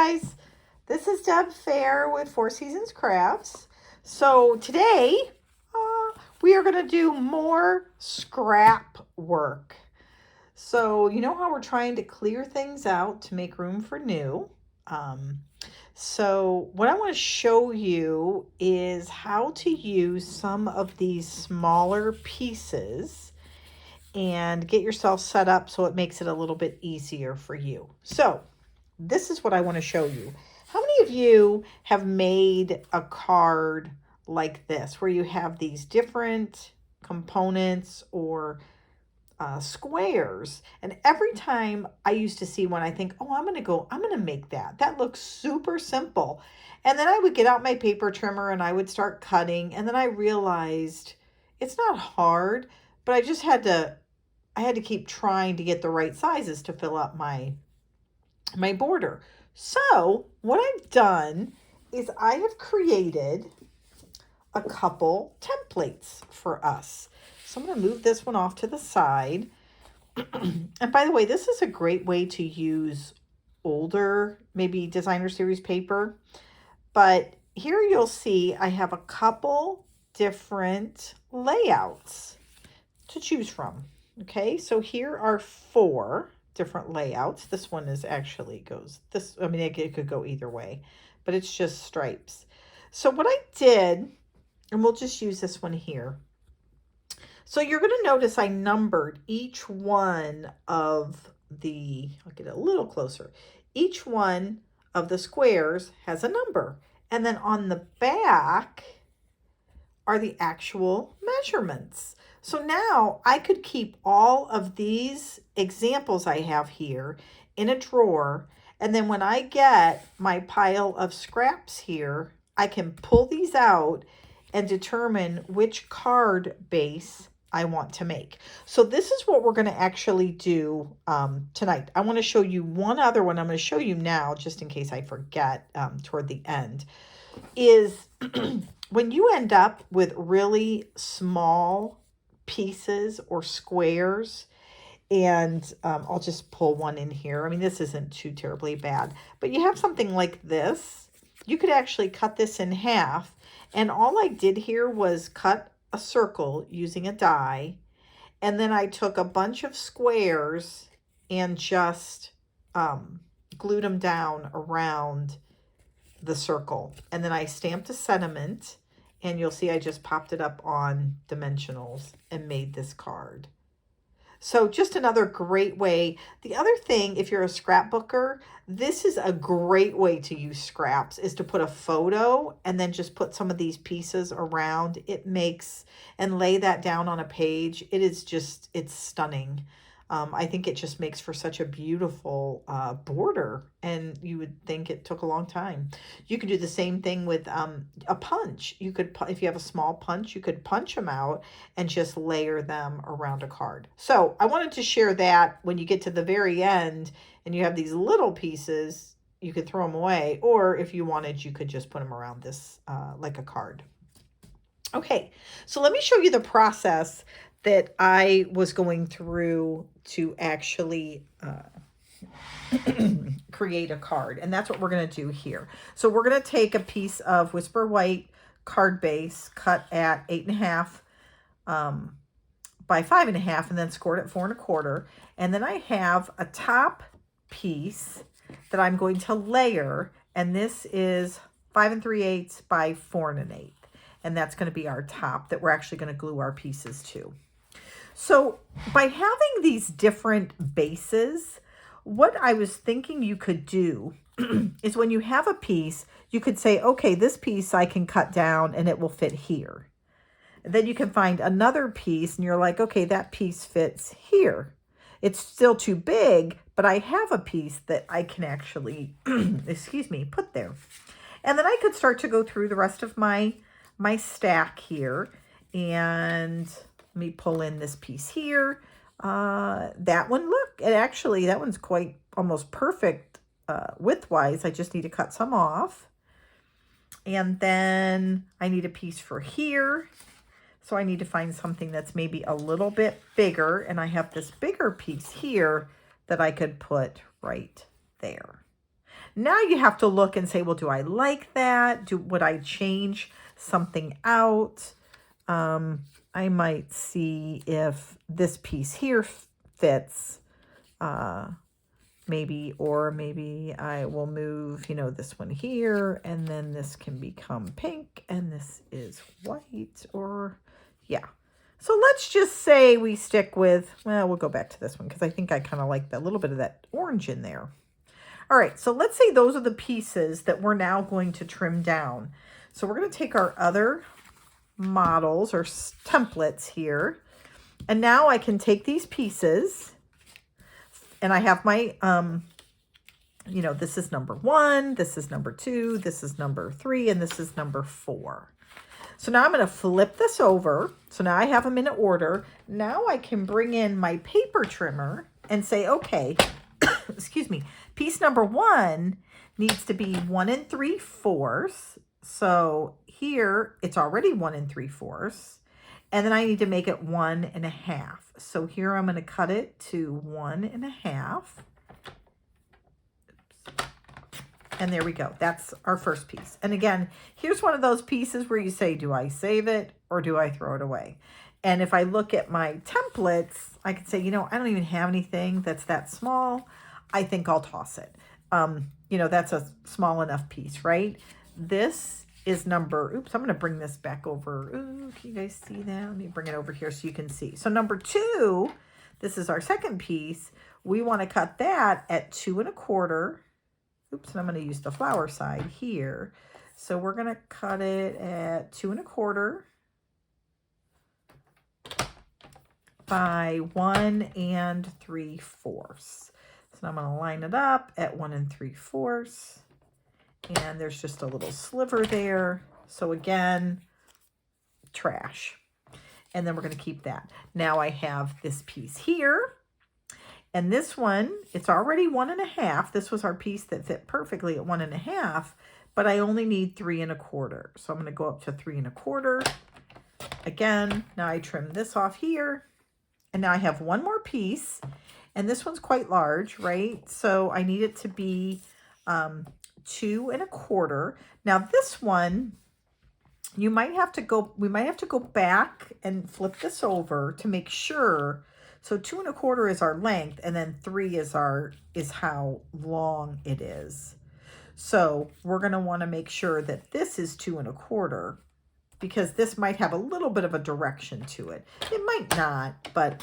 guys, this is Deb Fair with Four Seasons Crafts. So today we are going to do more scrap work. So you know how we're trying to clear things out to make room for new. So what I want to show you is how to use some of these smaller pieces and get yourself set up so it makes it a little bit easier for you. So this is what I want to show you. How many of you have made a card like this where you have these different components or squares, and every time I used to see one, I think, oh, I'm gonna make that. That looks super simple. And then I would get out my paper trimmer and I would start cutting, and then I realized it's not hard, but I had to keep trying to get the right sizes to fill up my border. So what I've done is I have created a couple templates for us. So I'm going to move this one off to the side. And by the way, this is a great way to use older, maybe designer series paper. But here you'll see I have a couple different layouts to choose from. Okay, so here are 4 different layouts. This one is actually goes this, I mean, it could go either way, but it's just stripes. So what I did, and we'll just use this one here. So you're going to notice I numbered each one of the, I'll get a little closer. Each one of the squares has a number. And then on the back are the actual measurements. So now I could keep all of these examples I have here in a drawer. And then when I get my pile of scraps here, I can pull these out and determine which card base I want to make. So this is what we're going to actually do tonight. I want to show you one other one. I'm going to show you now, just in case I forget toward the end, is when you end up with really small pieces or squares, and I'll just pull one in here. I mean, this isn't too terribly bad, but you have something like this. You could actually cut this in half, and all I did here was cut a circle using a die, and then I took a bunch of squares and just glued them down around the circle, and then I stamped a sentiment, and you'll see I just popped it up on dimensionals and made this card. So just another great way. The other thing, if you're a scrapbooker, this is a great way to use scraps, is to put a photo and then just put some of these pieces around. It makes, and lay that down on a page. It is just, it's stunning. I think it just makes for such a beautiful border, and you would think it took a long time. You could do the same thing with a punch. You could, if you have a small punch, you could punch them out and just layer them around a card. So I wanted to share that. When you get to the very end and you have these little pieces, you could throw them away, or if you wanted, you could just put them around this like a card. Okay, so let me show you the process that I was going through to actually create a card. And that's what we're going to do here. So we're going to take a piece of Whisper White card base cut at 8.5 by 5.5, and then scored at 4 1/4. And then I have a top piece that I'm going to layer, and this is 5 3/8 by 4 1/8. And that's going to be our top that we're actually going to glue our pieces to. So by having these different bases, what I was thinking you could do is when you have a piece, you could say, okay, this piece I can cut down and it will fit here. And then you can find another piece and you're like, okay, that piece fits here. It's still too big, but I have a piece that I can actually, excuse me, put there. And then I could start to go through the rest of my stack here, and let me pull in this piece here. That one, look, that one's quite almost perfect width-wise. I just need to cut some off. And then I need a piece for here. So I need to find something that's maybe a little bit bigger. And I have this bigger piece here that I could put right there. Now you have to look and say, well, do I like that? Would I change something out? I might see if this piece here fits, maybe, or maybe I will move, you know, this one here, and then this can become pink, and this is white, or yeah. So let's just say we stick with, well, we'll go back to this one because I think I kind of like that little bit of that orange in there. All right, so let's say those are the pieces that we're now going to trim down. So we're going to take our other models or templates here, and now I can take these pieces, and I have my, you know, this is number 1, this is number 2, this is number 3, and this is number 4. So now I'm going to flip this over. So now I have them in order. Now I can bring in my paper trimmer and say, okay, excuse me, piece number 1 needs to be 1 3/4. So here it's already 1 3/4. And then I need to make it 1 1/2. So here I'm going to cut it to 1 1/2. And there we go. That's our first piece. And again, here's one of those pieces where you say, do I save it or do I throw it away? And if I look at my templates, I could say, you know, I don't even have anything that's that small. I think I'll toss it. You know, that's a small enough piece, right? This is number, oops, I'm going to bring this back over. Ooh, can you guys see that? Let me bring it over here so you can see. So number 2, this is our second piece. We want to cut that at 2 1/4. Oops, and I'm going to use the flower side here. So we're going to cut it at 2 1/4 by 1 3/4. So I'm going to line it up at 1 3/4. And there's just a little sliver there. So again, trash. And then we're going to keep that. Now I have this piece here. And this one, it's already 1 1/2. This was our piece that fit perfectly at 1 1/2, but I only need 3 1/4. So I'm going to go up to 3 1/4. Again, now I trim this off here. And now I have one more piece. And this one's quite large, right? So I need it to be 2 1/4. Now this one, we might have to go back and flip this over to make sure. So 2 1/4 is our length, and then 3 is how long it is. So we're going to want to make sure that this is 2 1/4, because this might have a little bit of a direction to it. It might not, but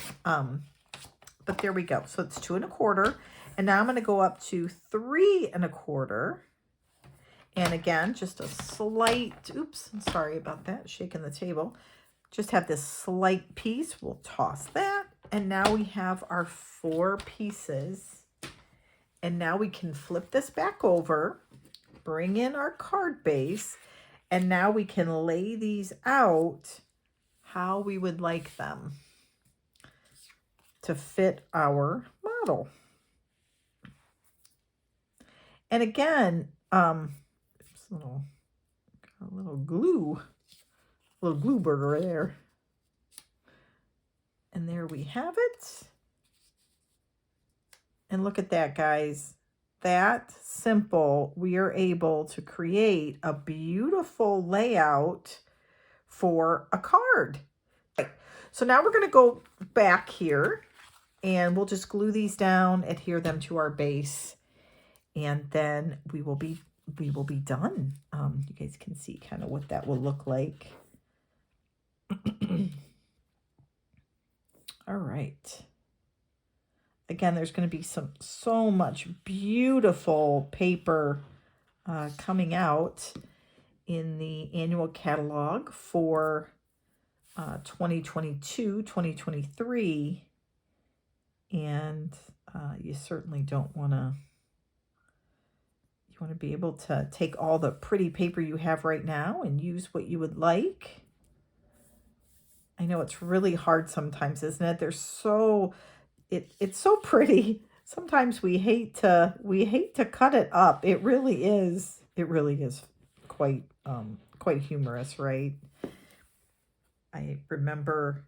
there we go. So it's 2 1/4, and now I'm going to go up to 3 1/4. And again, just a slight, oops, I'm sorry about that, shaking the table. Just have this slight piece. We'll toss that. And now we have our 4 pieces. And now we can flip this back over, bring in our card base, and now we can lay these out how we would like them to fit our model. And again, a little glue burger there. And there we have it. And look at that, guys. That simple, we are able to create a beautiful layout for a card. Okay. So now we're going to go back here, and we'll just glue these down, adhere them to our base, and then we will be done. You guys can see kind of what that will look like. All right. Again, there's going to be so much beautiful paper coming out in the annual catalog for 2022, 2023. And you certainly don't want to, you want to be able to take all the pretty paper you have right now and use what you would like. I know it's really hard sometimes, isn't it? There's so, it's so pretty. Sometimes we hate to cut it up. It really is quite humorous, right? I remember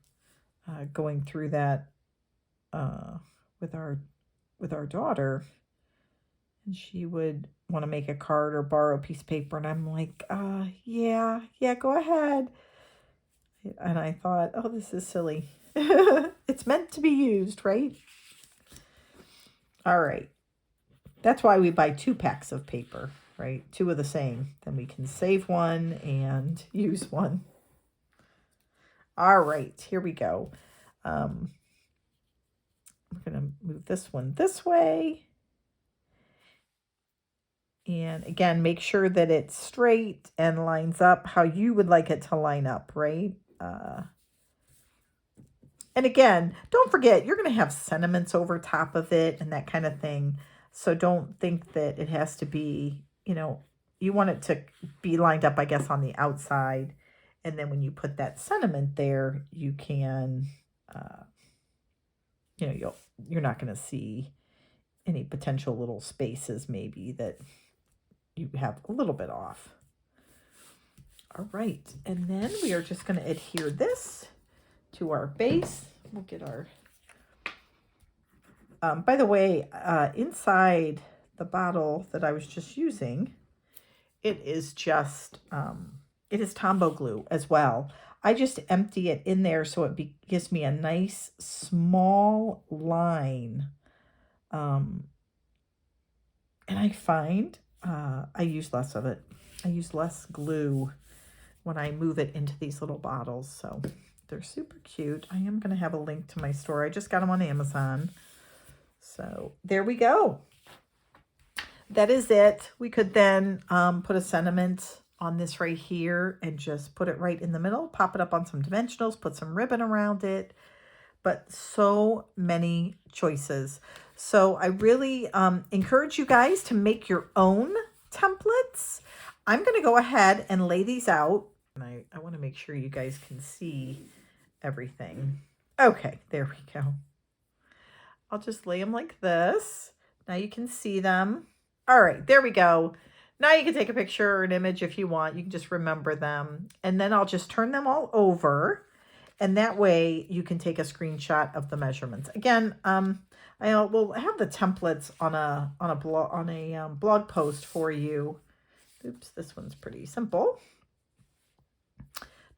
going through that with our daughter, and she would want to make a card or borrow a piece of paper. And I'm like, yeah, go ahead. And I thought, oh, this is silly. It's meant to be used, right? All right. That's why we buy 2 packs of paper, right? 2 of the same. Then we can save one and use one. All right, here we go. We're going to move this one this way. And again, make sure that it's straight and lines up how you would like it to line up, right? And again, don't forget, you're going to have sentiments over top of it and that kind of thing. So don't think that it has to be, you know, you want it to be lined up, I guess, on the outside. And then when you put that sentiment there, you can, you know, you're not going to see any potential little spaces maybe that you have a little bit off. All right. And then we are just going to adhere this to our base. We'll get our, by the way, inside the bottle that I was just using, it is just, it is Tombow glue as well. I just empty it in there so it gives me a nice small line. And I find I use less of it. I use less glue when I move it into these little bottles. So they're super cute. I am going to have a link to my store. I just got them on Amazon. So there we go. That is it. We could then put a sentiment on this right here and just put it right in the middle, pop it up on some dimensionals, put some ribbon around it. But so many choices. So I really encourage you guys to make your own templates. I'm going to go ahead and lay these out. And I want to make sure you guys can see everything. Okay, there we go. I'll just lay them like this. Now you can see them. All right, there we go. Now you can take a picture or an image if you want. You can just remember them. And then I'll just turn them all over. And that way you can take a screenshot of the measurements. Again, I will have the templates on a blog post for you. Oops, this one's pretty simple.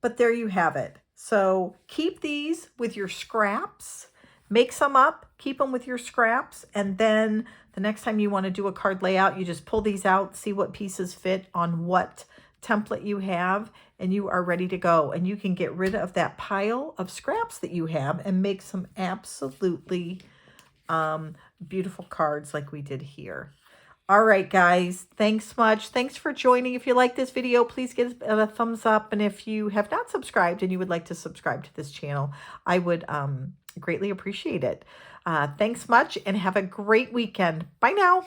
But there you have it. So keep these with your scraps. Make some up, keep them with your scraps, and then the next time you want to do a card layout, you just pull these out, see what pieces fit on what template you have, and you are ready to go. And you can get rid of that pile of scraps that you have and make some absolutely beautiful cards like we did here. All right, guys, thanks much. Thanks for joining. If you like this video, please give it a thumbs up. And if you have not subscribed and you would like to subscribe to this channel, I would greatly appreciate it. Thanks much and have a great weekend. Bye now.